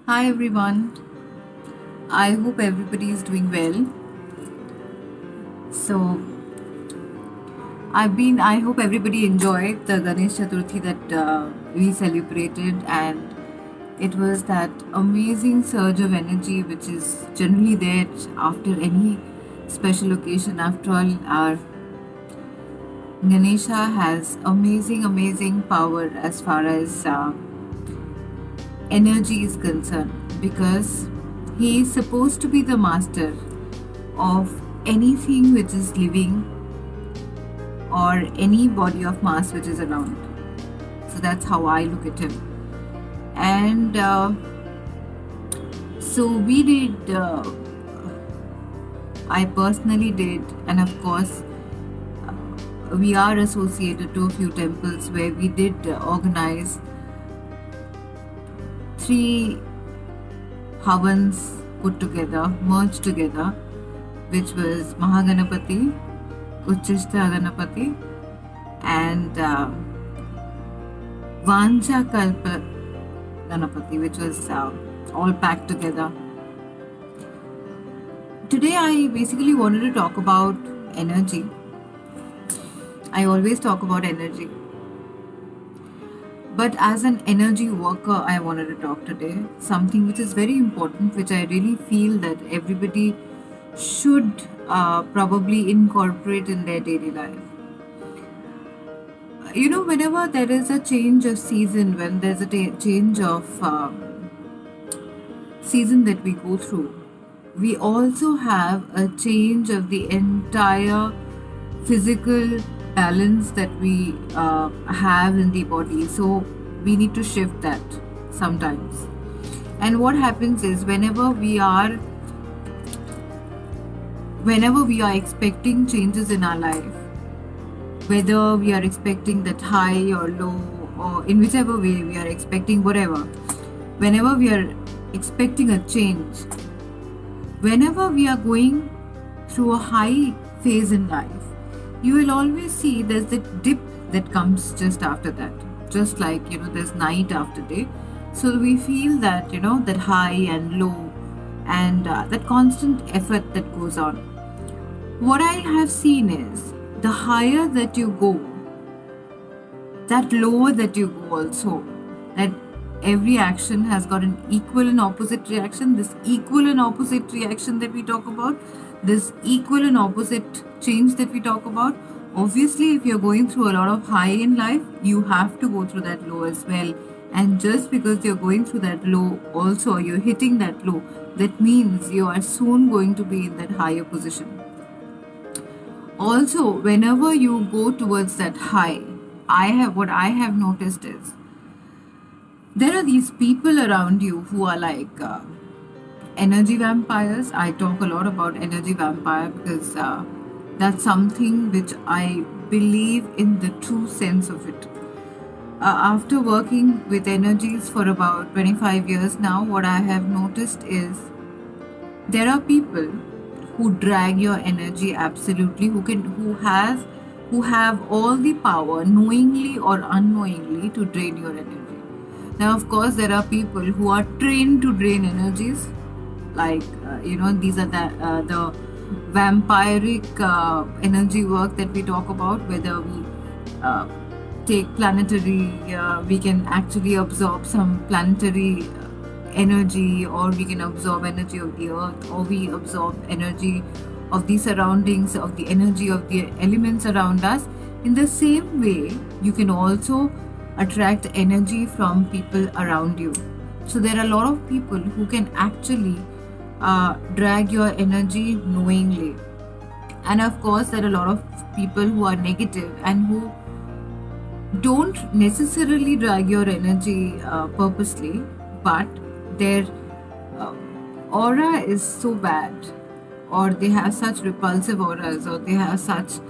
Hi everyone. I hope everybody is doing well. So I hope everybody enjoyed the Ganesh Chaturthi that we celebrated, and it was that amazing surge of energy which is generally there after any special occasion. After all, our Ganesha has amazing power as far as energy is concerned, because he is supposed to be the master of anything which is living or any body of mass which is around. So that's how I look at him. And so we did, I personally did, and of course, we are associated to a few temples where we did organize three havans put together, merged together, which was Mahaganapati, Uchishta Ganapati, and Vancha Kalpa Ganapati, which was all packed together. Today, I basically wanted to talk about energy. I always talk about energy. But as an energy worker, I wanted to talk today something which is very important, which I really feel that everybody should probably incorporate in their daily life. Whenever there is a change of season, when there's a change of season that we go through, we also have a change of the entire physical balance that we have in the body. So we need to shift that sometimes. And what happens is whenever we are expecting changes in our life, whether we are expecting that high or low, or in whichever way we are expecting whatever, whenever we are expecting a change, whenever we are going through a high phase in life, you will always see there's a dip that comes just after that. Just like, there's night after day. So we feel that, that high and low, and that constant effort that goes on. What I have seen is the higher that you go, that lower that you go also. That every action has got an equal and opposite reaction. This equal and opposite reaction that we talk about, this equal and opposite change that we talk about, obviously if you're going through a lot of high in life, you have to go through that low as well. And just because you're going through that low also, you're hitting that low, that means you are soon going to be in that higher position. Also, whenever you go towards that high, what I have noticed is there are these people around you who are like energy vampires. I talk a lot about energy vampire because that's something which I believe in the true sense of it. After working with energies for about 25 years now, what I have noticed is there are people who drag your energy absolutely, who have all the power, knowingly or unknowingly, to drain your energy. Now, of course, there are people who are trained to drain energies, like these are the vampiric energy work that we talk about. Whether we uh, take planetary, we can actually absorb some planetary energy, or we can absorb energy of the earth, or we absorb energy of the surroundings, of the energy of the elements around us. In the same way, you can also attract energy from people around you. So there are a lot of people who can actually drag your energy knowingly. And of course, there are a lot of people who are negative and who don't necessarily drag your energy purposely, but their uh, aura is so bad, or they have such repulsive auras, or they have such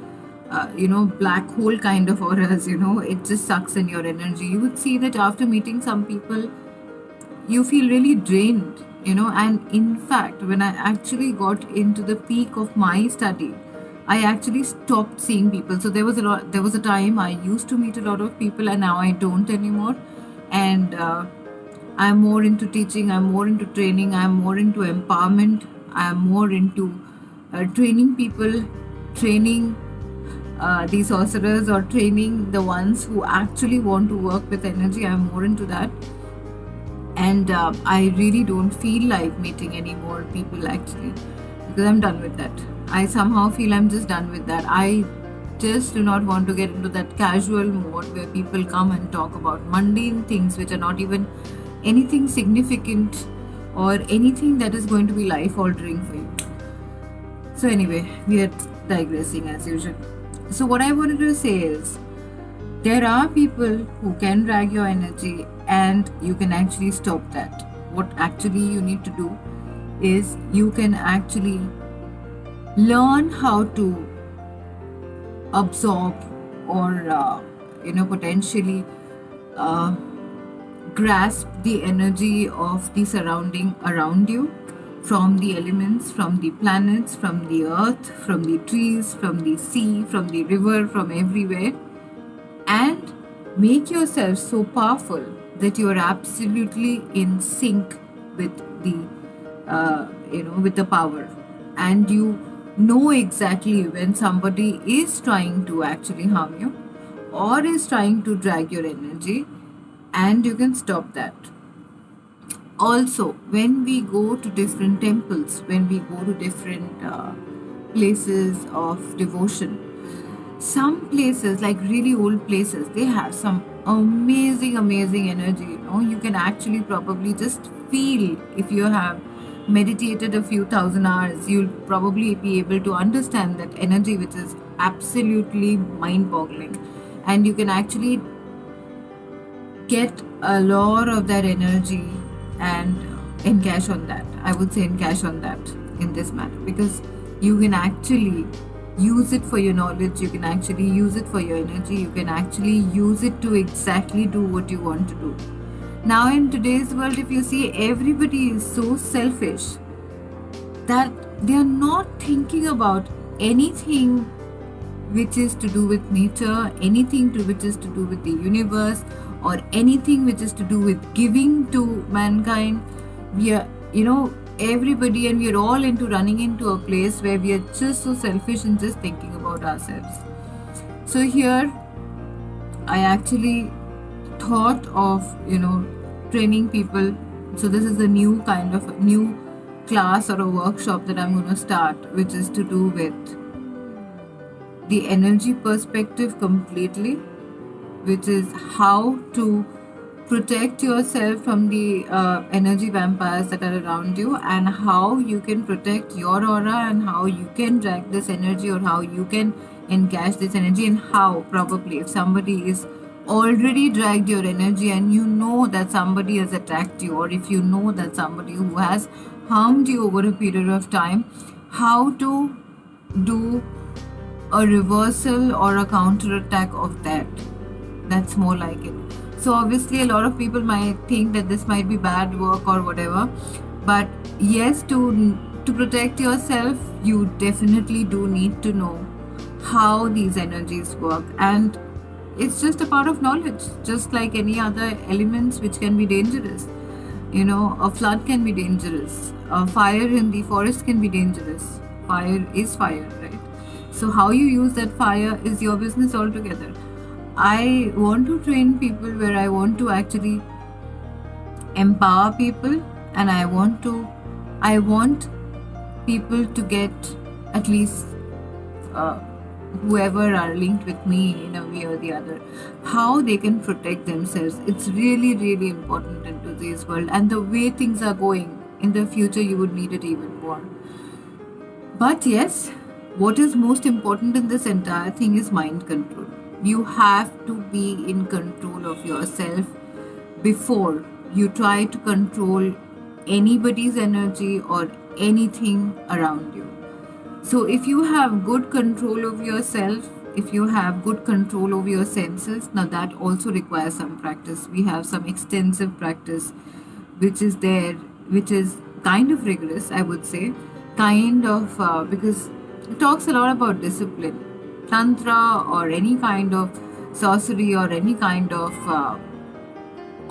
black hole kind of auras. It just sucks in your energy. You would see that after meeting some people, you feel really drained. And in fact, when I actually got into the peak of my study, I actually stopped seeing people. So there was a time I used to meet a lot of people, and now I don't anymore. And I'm more into teaching, I'm more into training, I'm more into empowerment, I'm more into training people, training the sorcerers, or training the ones who actually want to work with energy. I'm more into that. And I really don't feel like meeting any more people actually, because I'm done with that. I somehow feel I'm just done with that. I just do not want to get into that casual mode where people come and talk about mundane things which are not even anything significant or anything that is going to be life altering for you. So anyway, we are digressing as usual. So what I wanted to say is, there are people who can drag your energy and you can actually stop that. What actually you need to do is you can actually learn how to absorb or potentially uh, grasp the energy of the surrounding around you, from the elements, from the planets, from the earth, from the trees, from the sea, from the river, from everywhere, and make yourself so powerful that you are absolutely in sync with the with the power, and you know exactly when somebody is trying to actually harm you or is trying to drag your energy, and you can stop that. Also, when we go to different temples, when we go to different places of devotion, some places, like really old places, they have some amazing energy. You can actually probably just feel, if you have meditated a few thousand hours, you'll probably be able to understand that energy, which is absolutely mind boggling. And you can actually get a lot of that energy and encash on that. I would say encash on that in this matter, because you can actually use it for your knowledge, you can actually use it for your energy, you can actually use it to exactly do what you want to do. Now, in today's world, if you see, everybody is so selfish that they are not thinking about anything which is to do with nature, anything which is to do with the universe, or anything which is to do with giving to mankind. We are, everybody, and we are all into running into a place where we are just so selfish and just thinking about ourselves. So here, I actually thought of, training people. So this is a new kind of new class or a workshop that I'm going to start, which is to do with the energy perspective completely, which is how to protect yourself from the energy vampires that are around you, and how you can protect your aura, and how you can drag this energy, or how you can encash this energy, and how probably if somebody is already dragged your energy and you know that somebody has attacked you, or if you know that somebody who has harmed you over a period of time, how to do a reversal or a counter attack of that. That's more like it. So obviously a lot of people might think that this might be bad work or whatever, but yes, to protect yourself, you definitely do need to know how these energies work, and it's just a part of knowledge, just like any other elements which can be dangerous. A flood can be dangerous, a fire in the forest can be dangerous. Fire is fire, right? So how you use that fire is your business altogether. I want to train people where I want to actually empower people, and I want people to get at least whoever are linked with me in a way or the other, how they can protect themselves. It's really important in today's world, and the way things are going in the future, you would need it even more. But yes, what is most important in this entire thing is mind control. You have to be in control of yourself before you try to control anybody's energy or anything around you. So if you have good control over yourself, if you have good control over your senses, now that also requires some practice. We have some extensive practice which is there, which is kind of rigorous, I would say, because it talks a lot about discipline. Tantra or any kind of sorcery or any kind of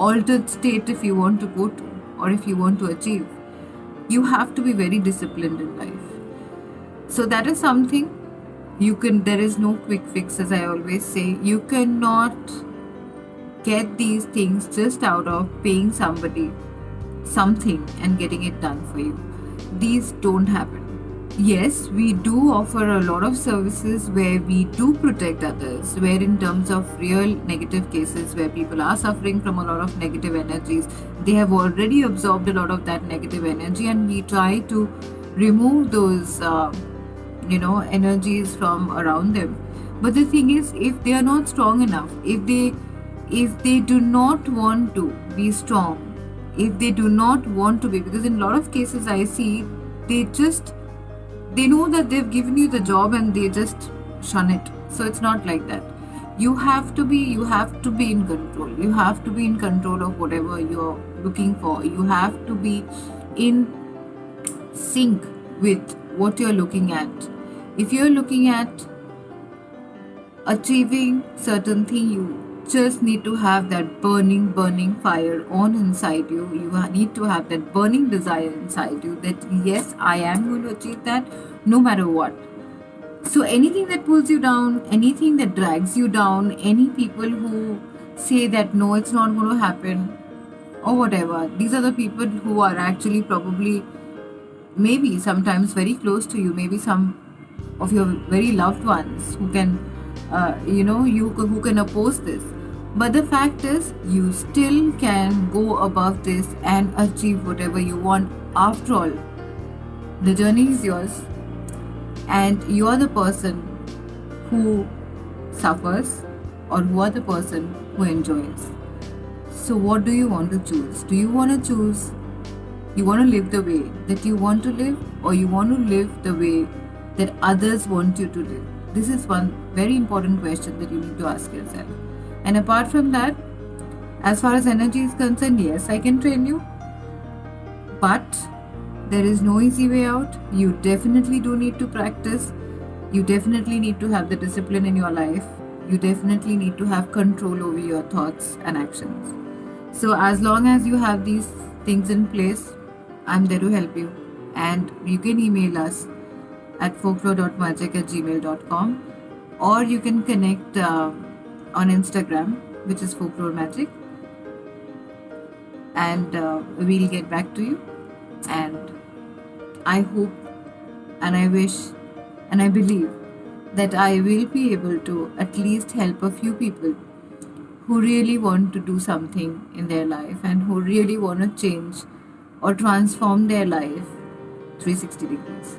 altered state if you want to go to, or if you want to achieve. You have to be very disciplined in life. So that is something there is no quick fix, as I always say. You cannot get these things just out of paying somebody something and getting it done for you. These don't happen. Yes, we do offer a lot of services where we do protect others, where in terms of real negative cases where people are suffering from a lot of negative energies, they have already absorbed a lot of that negative energy, and we try to remove those energies from around them. But the thing is, if they are not strong enough, if they do not want to be strong, if they do not want to be, because in a lot of cases I see they know that they've given you the job and they just shun it. So it's not like that. You have to be in control. You have to be in control of whatever you're looking for. You have to be in sync with what you're looking at. If you're looking at achieving certain thing, you just need to have that burning fire on inside you. You need to have that burning desire inside you that yes, I am going to achieve that no matter what. So anything that pulls you down, anything that drags you down, any people who say that no, it's not going to happen or whatever, these are the people who are actually probably maybe sometimes very close to you, maybe some of your very loved ones who can who can oppose this. But the fact is, you still can go above this and achieve whatever you want. After all, the journey is yours, and you are the person who suffers or who are the person who enjoys. So what do you want to choose? Do you want to choose you want to live the way that you want to live, or you want to live the way that others want you to live? This is one very important question that you need to ask yourself. And apart from that, as far as energy is concerned, yes, I can train you, but there is no easy way out. You definitely do need to practice. You definitely need to have the discipline in your life. You definitely need to have control over your thoughts and actions. So as long as you have these things in place, I'm there to help you. And you can email us at folklore.magick@gmail.com, or you can connect on Instagram, which is FolkloreMagick, and we'll get back to you. And I hope and I wish and I believe that I will be able to at least help a few people who really want to do something in their life and who really want to change or transform their life 360 degrees.